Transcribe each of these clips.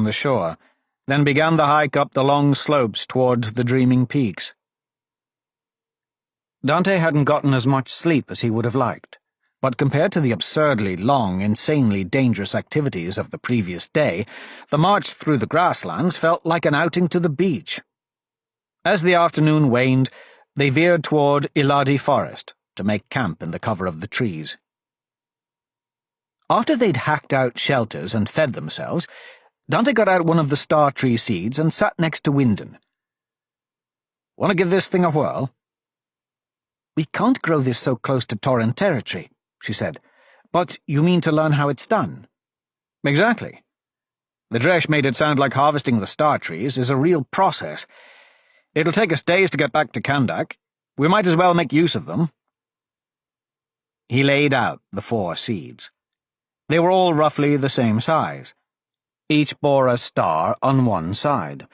the shore, then began the hike up the long slopes toward the dreaming peaks. Dante hadn't gotten as much sleep as he would have liked, but compared to the absurdly long, insanely dangerous activities of the previous day, the march through the grasslands felt like an outing to the beach. As the afternoon waned, they veered toward Iladi Forest to make camp in the cover of the trees. After they'd hacked out shelters and fed themselves, Dante got out one of the star tree seeds and sat next to Wyndon. "Want to give this thing a whirl?" "We can't grow this so close to Torrent territory," she said. "But you mean to learn how it's done?" "Exactly. The Dresh made it sound like harvesting the star trees is a real process. It'll take us days to get back to Kandak. We might as well make use of them." He laid out the 4 seeds. They were all roughly the same size. Each bore a star on one side.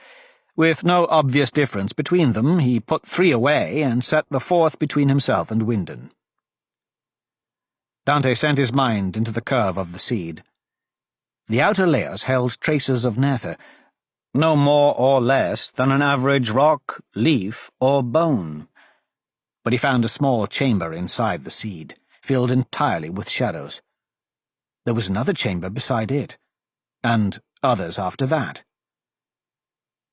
With no obvious difference between them, he put 3 away and set the 4th between himself and Wyndon. Dante sent his mind into the curve of the seed. The outer layers held traces of nether, no more or less than an average rock, leaf, or bone. But he found a small chamber inside the seed, filled entirely with shadows. There was another chamber beside it, and others after that.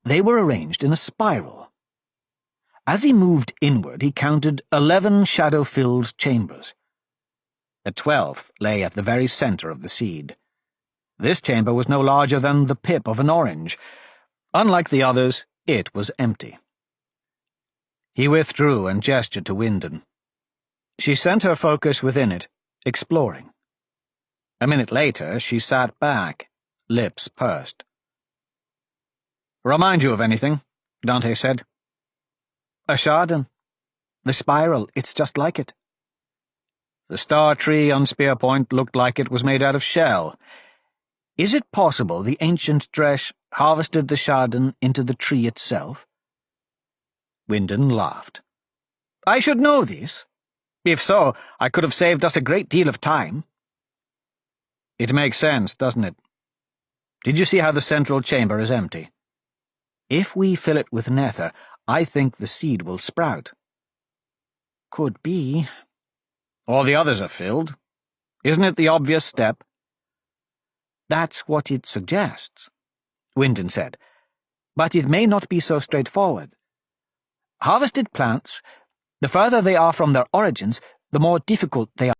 They were arranged in a spiral. As he moved inward, he counted 11 shadow-filled chambers. The 12th lay at the very center of the seed. This chamber was no larger than the pip of an orange. Unlike the others, it was empty. He withdrew and gestured to Wyndon. She sent her focus within it, exploring. A minute later, she sat back, lips pursed. "Remind you of anything?" Dante said. "A Chardon. The spiral, it's just like it." The star tree on Spear Point looked like it was made out of shell. Is it possible the ancient Dresh harvested the Chardon into the tree itself? Wyndon laughed. "I should know this. If so, I could have saved us a great deal of time." "It makes sense, doesn't it? Did you see how the central chamber is empty? If we fill it with nether, I think the seed will sprout." "Could be." "All the others are filled. Isn't it the obvious step?" "That's what it suggests," Wyndon said. "But it may not be so straightforward. Harvested plants, the further they are from their origins, the more difficult they are.